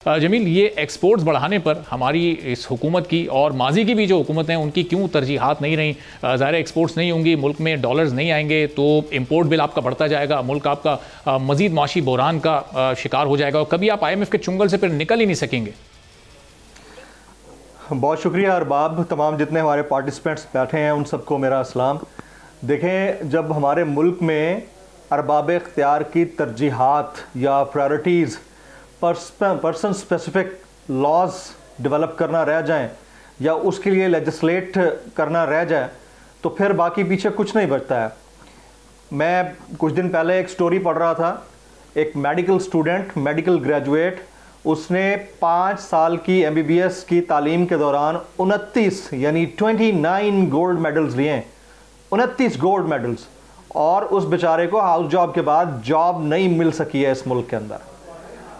जमील, ये एक्सपोर्ट्स बढ़ाने पर हमारी इस हुकूमत की और माजी की भी जो हुकूमत हैं उनकी क्यों तरजीहात नहीं रही? ज़ाहिर एक्सपोर्ट्स नहीं होंगी, मुल्क में डॉलर्स नहीं आएंगे तो इम्पोर्ट बिल आपका बढ़ता जाएगा, मुल्क आपका मजीद माशी बहरान का शिकार हो जाएगा और कभी आप IMF के चुंगल से फिर निकल ही नहीं सकेंगे। बहुत शुक्रिया अरबाब। तमाम जितने हमारे पार्टिसिपेंट्स बैठे हैं उन सबको मेरा अस्सलाम। देखें, जब हमारे मुल्क में अरबाब इख्तियार की तरजीहात या priorities person specific laws develop करना रह जाएं या उसके लिए लेजिस्लेट करना रह जाए तो फिर बाकी पीछे कुछ नहीं बचता है। मैं कुछ दिन पहले एक स्टोरी पढ़ रहा था, एक मेडिकल स्टूडेंट, मेडिकल ग्रेजुएट, उसने 5 साल की MBBS की तालीम के दौरान 29 यानी 29 गोल्ड मेडल्स लिए, 29 गोल्ड मेडल्स, और उस बेचारे को हाउस जॉब के बाद जॉब नहीं मिल सकी है इस मुल्क के अंदर।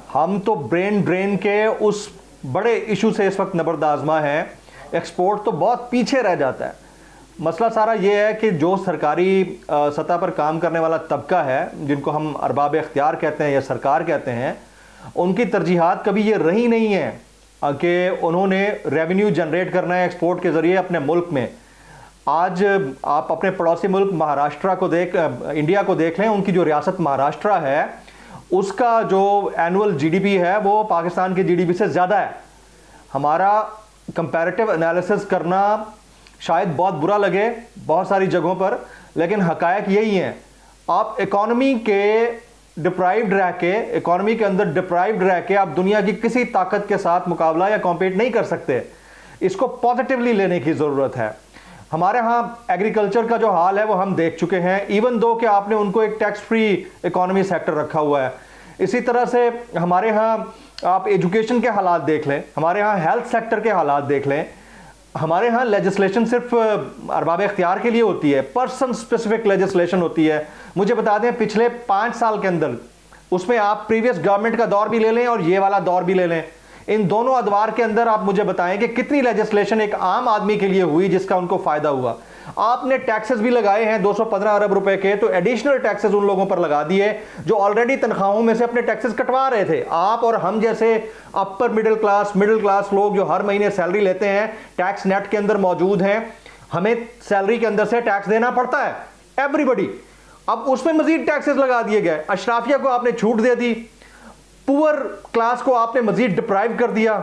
हम तो ब्रेन ड्रेन के उस बड़े इशू से इस वक्त नबरदाजमा है, एक्सपोर्ट तो बहुत पीछे रह जाता है। मसला सारा ये है कि जो सरकारी सतह पर काम करने वाला तबका है, जिनको हम अरबाब इख्तियार कहते हैं या सरकार कहते हैं, उनकी तरजीहात कभी ये रही नहीं है कि उन्होंने रेवेन्यू जनरेट करना है एक्सपोर्ट के ज़रिए अपने मुल्क में। आज आप अपने पड़ोसी मुल्क महाराष्ट्र को इंडिया को देख लें, उनकी जो रियासत महाराष्ट्र है उसका जो एनुअल GDP है वो पाकिस्तान के GDP से ज़्यादा है। हमारा कंपैरेटिव एनालिसिस करना शायद बहुत बुरा लगे बहुत सारी जगहों पर, लेकिन हकायक यही हैं। आप इकॉनमी के अंदर डिप्राइव्ड रह के आप दुनिया की किसी ताकत के साथ मुकाबला या कॉम्पीट नहीं कर सकते। इसको पॉजिटिवली लेने की ज़रूरत है। हमारे यहाँ एग्रीकल्चर का जो हाल है वो हम देख चुके हैं, इवन दो कि आपने उनको एक टैक्स फ्री इकोनॉमी सेक्टर रखा हुआ है। इसी तरह से हमारे यहाँ आप एजुकेशन के हालात देख लें, हमारे यहाँ हेल्थ सेक्टर के हालात देख लें। हमारे यहाँ लेजिस्लेशन सिर्फ अरबाब इख्तियार के लिए होती है, पर्सन स्पेसिफिक लेजिस्लेशन होती है। मुझे बता दें, पिछले 5 साल के अंदर, उसमें आप प्रीवियस गवर्नमेंट का दौर भी ले लें और ये वाला दौर भी ले लें, इन दोनों अदवार के अंदर आप मुझे बताएं कि कितनी लेजिस्लेशन एक आम आदमी के लिए हुई जिसका उनको फायदा हुआ। आपने टैक्सेस भी लगाए हैं 215 अरब रुपए के, तो एडिशनल टैक्सेस उन लोगों पर लगा दिए जो ऑलरेडी तनख्वाहों में से अपने टैक्सेस कटवा रहे थे। आप और हम जैसे अपर मिडिल क्लास लोग जो हर महीने सैलरी लेते हैं, टैक्स नेट के अंदर मौजूद हैं, हमें सैलरी के अंदर से टैक्स देना पड़ता है, एवरीबडी। अब उसमें मजीद टैक्सेस लगा दिए गए, अशराफिया को आपने छूट दे दी, पुअर क्लास को आपने मजीद डिप्राइव कर दिया,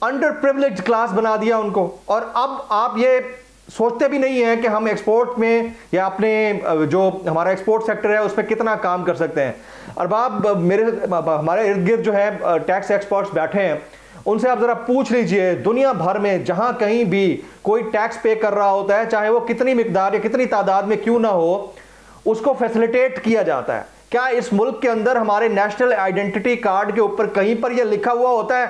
अंडर प्रिविलेज क्लास बना दिया उनको। और अब आप ये सोचते भी नहीं हैं कि हम एक्सपोर्ट में या अपने जो हमारा एक्सपोर्ट सेक्टर है उसमें कितना काम कर सकते हैं। अरबाब, हमारे इर्द गिर्द जो है टैक्स एक्सपर्ट्स बैठे हैं, उनसे आप ज़रा पूछ लीजिए, दुनिया भर में जहां कहीं भी कोई टैक्स पे कर रहा होता है, चाहे वो कितनी मिकदार या कितनी तादाद में क्यों ना हो, उसको फैसिलिटेट किया जाता है। क्या इस मुल्क के अंदर हमारे नेशनल आइडेंटिटी कार्ड के ऊपर कहीं पर यह लिखा हुआ होता है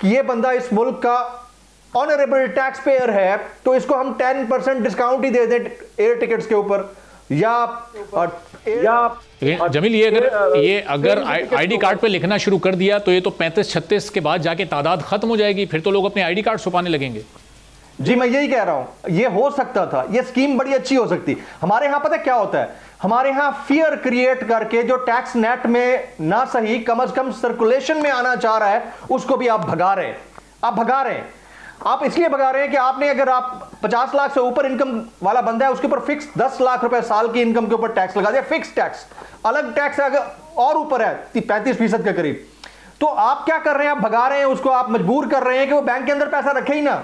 कि ये बंदा इस मुल्क का ऑनरेबल टैक्स पेयर है तो इसको हम 10% डिस्काउंट ही दे दें एयर टिकट्स के ऊपर? जमील, ये अगर ID कार्ड पे लिखना शुरू कर दिया तो ये तो 35-36 के बाद जाके तादाद खत्म हो जाएगी, फिर तो लोग अपने ID कार्ड छुपाने लगेंगे। जी, मैं यही कह रहा हूं, ये हो सकता था, ये स्कीम बड़ी अच्छी हो सकती। हमारे यहां पता क्या होता है, हमारे यहां फियर क्रिएट करके जो टैक्स नेट में ना सही कम से कम सर्कुलेशन में आना चाह रहा है उसको भी आप भगा रहे हैं। आप इसलिए भगा रहे हैं कि आपने, अगर आप 50 लाख से ऊपर इनकम वाला बंदा है उसके ऊपर फिक्स 10 लाख रुपए साल की इनकम के ऊपर टैक्स लगा दिया, फिक्स टैक्स। अलग टैक्स अगर और ऊपर है 35% के करीब, तो आप क्या कर रहे हैं, आप भगा रहे हैं उसको, आप मजबूर कर रहे हैं कि वो बैंक के अंदर पैसा रखे ही ना,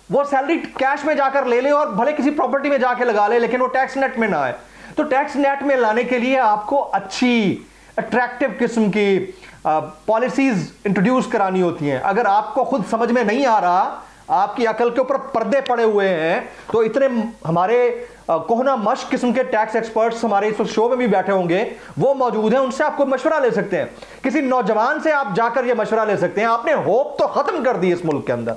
वो सैलरी कैश में जाकर ले ले और भले किसी प्रॉपर्टी में जाके लगा ले, लेकिन वो टैक्स नेट में ना आए। तो टैक्स नेट में लाने के लिए आपको अच्छी अट्रैक्टिव किस्म की पॉलिसीज इंट्रोड्यूस करानी होती हैं। अगर आपको खुद समझ में नहीं आ रहा, आपकी अकल के ऊपर पर्दे पड़े हुए हैं, तो इतने हमारे कोहना मश्क किस्म के टैक्स एक्सपर्ट्स हमारे इस शो में भी बैठे होंगे, वो मौजूद हैं, उनसे आपको मशवरा ले सकते हैं। किसी नौजवान से आप जाकर ये मशवरा ले सकते हैं। आपने होप तो खत्म कर दी इस मुल्क के अंदर।